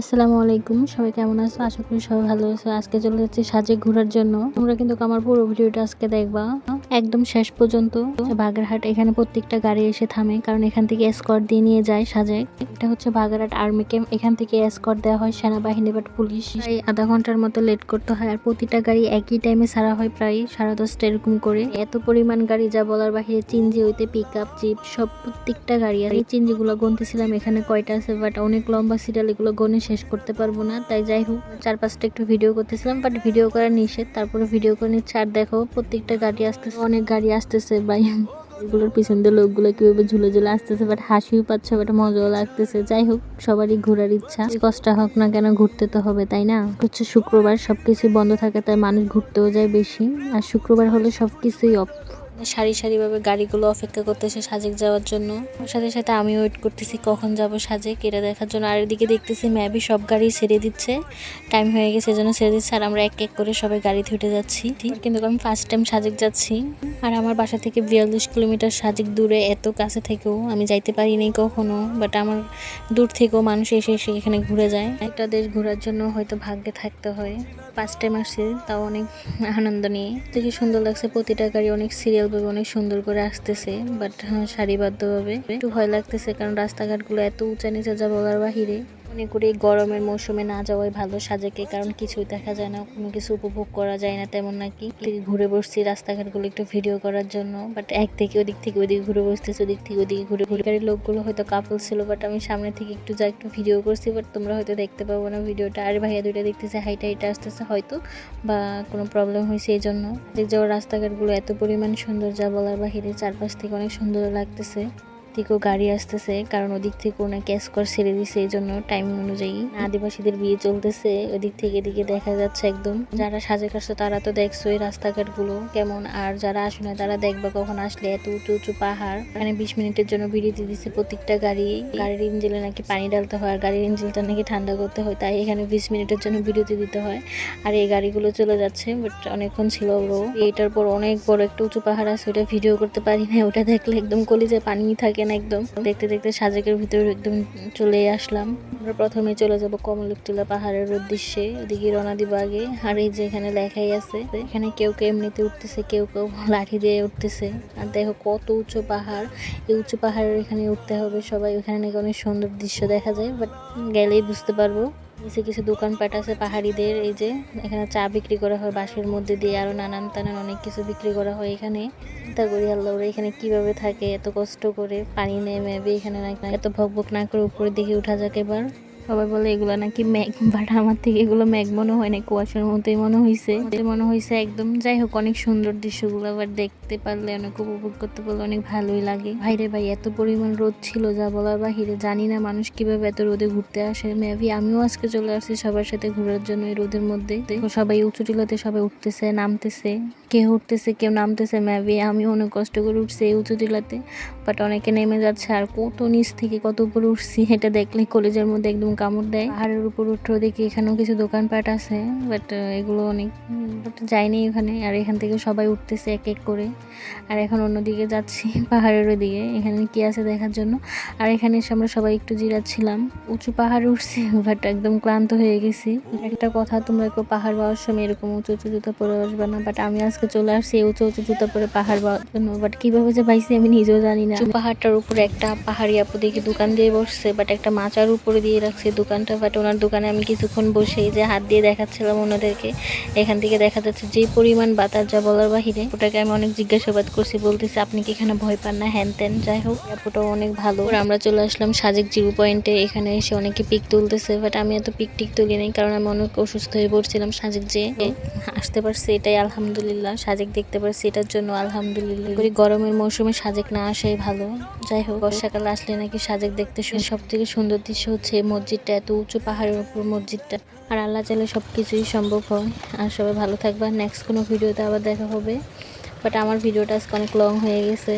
আসসালামু আলাইকুম, সবাই কেমন আছো? আশা করি সবাই ভালো আছো। আজকে চলে যাচ্ছি সাজেক ঘোরার জন্য। তোমরা কিন্তু আমার পুরো ভিডিওটা আজকে দেখবা একদম শেষ পর্যন্ত। বাগেরহাট এখানে প্রত্যেকটা গাড়ি এসে থামে, কারণ এখান থেকে এসকর্ট দিয়ে নিয়ে যায় সাজেক। এটা হচ্ছে বাগেরহাট আর্মি ক্যাম্প। এখান থেকে এসকর্ট দেওয়া হয় সেনাবাহিনী বা পুলিশ। প্রায় আধা ঘন্টার মতো লেট করতে হয়, আর প্রতিটা গাড়ি একই টাইমে ছাড়া হয়, প্রায় 10:30 এরকম করে। এত পরিমাণ গাড়ি যা বলার বাহিরে। চিনজি হইতে পিক আপ, জিপ সব প্রত্যেকটা গাড়ি। আর এই চিনজিগুলো গুনতেছিলাম এখানে কয়টা আছে, বাট অনেক লম্বা সিরিয়াল, এগুলো গনে শেষ করতে পারবো না। তাই যাই হোক 4-5টা একটু ভিডিও করতেছিলাম, বাট ভিডিও করা নিষেধ। তারপরে ভিডিও করে নিচ্ছে। আর দেখো প্রত্যেকটা গাড়ি আসতেছে, অনেক গাড়ি আসতেছে ভাই। এগুলোর পিছন দিয়ে লোকগুলো কিভাবে ঝুলে ঝুলে আসতেছে, বাট হাসিও পাচ্ছে, বাট মজাও লাগতেছে। যাই হোক সবারই ঘোরার ইচ্ছা, কষ্ট হোক না কেন ঘুরতে তো হবে, তাই না? হচ্ছে শুক্রবার, সবকিছু বন্ধ থাকে, তাই মানুষ ঘুরতেও যায় বেশি। আর শুক্রবার হলে সবকিছুই অফ। সারি সারি ভাবে গাড়িগুলো অপেক্ষা করতেছে সাজেক যাওয়ার জন্য। সাথে সাথে আমি ওয়েট করতেছি কখন যাব সাজেক, এটা দেখার জন্য। আর এদিকে দেখতেছি মেবি সব গাড়ি ছেড়ে দিচ্ছে, টাইম হয়ে গেছে এজন্য ছেড়ে দিচ্ছে। আর আমরা এক এক করে সবাই গাড়িতে উঠে যাচ্ছি। কিন্তু আমি ফার্স্ট টাইম সাজেক যাচ্ছি। আর আমার বাসা থেকে 42 কিলোমিটার সাজেক দূরে। এত কাছে থেকেও আমি যাইতে পারিনি কখনো, বাট আমার দূর থেকেও মানুষ এসে এসে এখানে ঘুরে যায়। একটা দেশ ঘোরার জন্য হয়তো ভাগ্যে থাকতে হয়। ফার্স্ট টাইম আসছি, তাও অনেক আনন্দ নিয়ে। দেখে সুন্দর লাগছে, প্রতিটা গাড়ি অনেক সিরিয়াল ভাবে অনেক সুন্দর করে আসতেছে, বাট সারিবদ্ধভাবে। একটু ভয় লাগতেছে, কারণ রাস্তাঘাটগুলো এত উঁচা নিচে যা বলার বাহিরে। মনে করি গরমের মৌসুমে না যাওয়াই ভালো সাজেকে, কারণ কিছুই দেখা যায় না, কোনো কিছু উপভোগ করা যায় না তেমন। নাকি ঘুরে বসছি রাস্তাঘাটগুলো একটু ভিডিও করার জন্য, বাট এক থেকে ওদিক থেকে ওদিকে ঘুরে বসতেছে, ওদিক থেকে ওদিকে ঘুরে ঘুরে। গাড়ির লোকগুলো হয়তো কাপল ছিল, বাট আমি সামনে থেকে একটু একটু ভিডিও করছি, বাট তোমরা হয়তো দেখতে পাবো না ভিডিওটা। আর ভাইয়া দুইটা দেখতেছে হাইটা হাইটা আসতেছে, হয়তো বা কোনো প্রবলেম হয়েছে এই জন্য। যাওয়ার রাস্তাঘাটগুলো এত পরিমাণ সুন্দর যা বলার বাহিরে। চারপাশ থেকে অনেক সুন্দর লাগতেছে। থেকেও গাড়ি আসতেছে, কারণ ওদিক থেকে ওনাকে এসকর্ট ছেড়ে দিছে, এই জন্য টাইম অনুযায়ী। আদিবাসীদের বিয়ে চলতেছে ওদিক থেকে, এদিকে দেখা যাচ্ছে একদম। যারা সাজেক আসছে তারা তো দেখছো এই রাস্তাঘাট গুলো কেমন, আর যারা আসে না তারা দেখবা কখন আসলে। এত উঁচু উঁচু পাহাড়। এখানে 20 মিনিটের জন্য বিরতি দিচ্ছে প্রত্যেকটা গাড়ির ইঞ্জিনে নাকি পানি ডালতে হয়, আর গাড়ির ইঞ্জিনটা নাকি ঠান্ডা করতে হয়, তাই এখানে 20 মিনিটের জন্য বিরতি দিতে হয়। আর এই গাড়িগুলো চলে যাচ্ছে, বাট অনেকক্ষণ ছিল ওগুলো। এইটার পর অনেক বড় একটা উঁচু পাহাড় আছে, ওটা ভিডিও করতে পারি না। ওটা দেখলে একদম কলিজায় পানি থাকে না একদম। দেখতে দেখতে সাজেকের ভিতরে একদম চলে আসলাম। আমরা প্রথমে চলে যাব কমলিকটিলা পাহাড়ের উদ্দেশ্যে, ওদিকে রওনা দিব আগে। আর এই যে এখানে লেখাই আছে, এখানে কেউ কেউ এমনিতে উঠতেছে, কেউ কেউ লাঠি দিয়ে উঠতেছে। আর দেখো কত উঁচু পাহাড়। এই উঁচু পাহাড়ের এখানে উঠতে হবে সবাই। ওখানে নাকি অনেক সুন্দর দৃশ্য দেখা যায়, বাট গেলেই বুঝতে পারবো। নিচে কিছু দোকানপাট আছে পাহাড়িদের। এই যে এখানে চা বিক্রি করা হয় বাঁশের মধ্যে দিয়ে, আরো নানান তানান অনেক কিছু বিক্রি করা হয় এখানে। চিন্তা করি আল্লাহ, ওরা এখানে কিভাবে থাকে এত কষ্ট করে। পানি নেমে এখানে নাকি এত ভকভক না করে উপরের দিকে উঠা যাক এবার। সবাই বলে এগুলো নাকি ম্যাগ, বাট আমার থেকে এগুলো ম্যাগ মনে হয় না, কুয়াশার মতোই মনে হয়েছে একদম। যাই হোক অনেক সুন্দর দৃশ্যগুলো আবার দেখতে পারলে, অনেক উপভোগ করতে পারলে অনেক ভালোই লাগে। ভাইরে ভাই এত পরিমাণ রোদ ছিল যা বলার বাহিরে। জানি না মানুষ কিভাবে এত রোদে ঘুরতে আসে। মেবি আমিও আজকে চলে আসছি সবার সাথে ঘোরার জন্য এই রোদের মধ্যে। দেখো সবাই উঁচু টিলাতে সবাই উঠতেছে নামতেছে, কেউ উঠতেছে কেউ নামতেছে। মেবি আমিও অনেক কষ্ট করে উঠছি এই উঁচু টিলাতে, বাট অনেকে নেমে যাচ্ছে। আর কত নিচ থেকে কত উপরে উঠছি, এটা দেখলে কলেজের মধ্যে একদম কামড় দেয়। পাহাড়ের উপর উঠেও দেখি এখানেও কিছু দোকানপাট আছে, বাট এগুলো অনেক যায়নি এখানে। আর এখান থেকে সবাই উঠতেছে এক এক করে। আর এখন অন্যদিকে যাচ্ছি পাহাড়ের ওদিকে, এখানে কি আছে দেখার জন্য। আর এখানে এসে আমরা সবাই একটু জিরাচ্ছিলাম। উঁচু পাহাড়ে উঠছি, বাট একদম ক্লান্ত হয়ে গেছি। একটা কথা, তোমরা কেউ পাহাড় পাওয়ার সময় এরকম উঁচু উঁচু জুতা পরে আসবে না, বাট আমি আজকে চলে আসছি উঁচু উঁচু জুতা পরে পাহাড় পাওয়ার জন্য। বাট কিভাবে যে পাইছি আমি নিজেও জানি না। পাহাড়টার উপরে একটা পাহাড়ি আপু দেখি দোকান দিয়ে বসছে, বাট একটা মাচার উপরে দিয়ে রাখছে দোকানটা। বাট ওনার দোকানে আমি কিছুক্ষণ বসে যে হাত দিয়ে দেখাচ্ছিলাম ওনাদেরকে। এখান থেকে দেখা যাচ্ছে যে পরিমাণ বাতাস যা বলার বাহিরে। ওটাকে আমি অনেক জিজ্ঞাসাবাদ করছি, বলতেছে আপনি কি এখানে ভয় পান না, হ্যান ত্যান। যাই হোক আপুটাও অনেক ভালো। আমরা চলে আসলাম সাজেক জিরো পয়েন্টে। এখানে এসে অনেকে পিক তুলতেছে, বাট আমি এত পিক টিক তুলি নাই, কারণ আমি অনেক অসুস্থ হয়ে পড়ছিলাম। সাজেক যে আসতে পারছি এটাই আলহামদুলিল্লাহ, সাজেক দেখতে পারছি এটার জন্য আলহামদুলিল্লাহ। গরমের মৌসুমে সাজেক না আসাই ভালো। যাই হোক বর্ষাকালে আসলে নাকি সাজেক দেখতে সব থেকে সুন্দর দৃশ্য হচ্ছে মসজিদটা, এত উঁচু পাহাড়ের উপর মসজিদটা। আর আল্লাহ চাইলে সবকিছুই সম্ভব হয়। আর সবাই ভালো থাকবা, নেক্সট কোনো ভিডিওতে আবার দেখা হবে। বাট আমার ভিডিওটা আজকে অনেক লং হয়ে গেছে।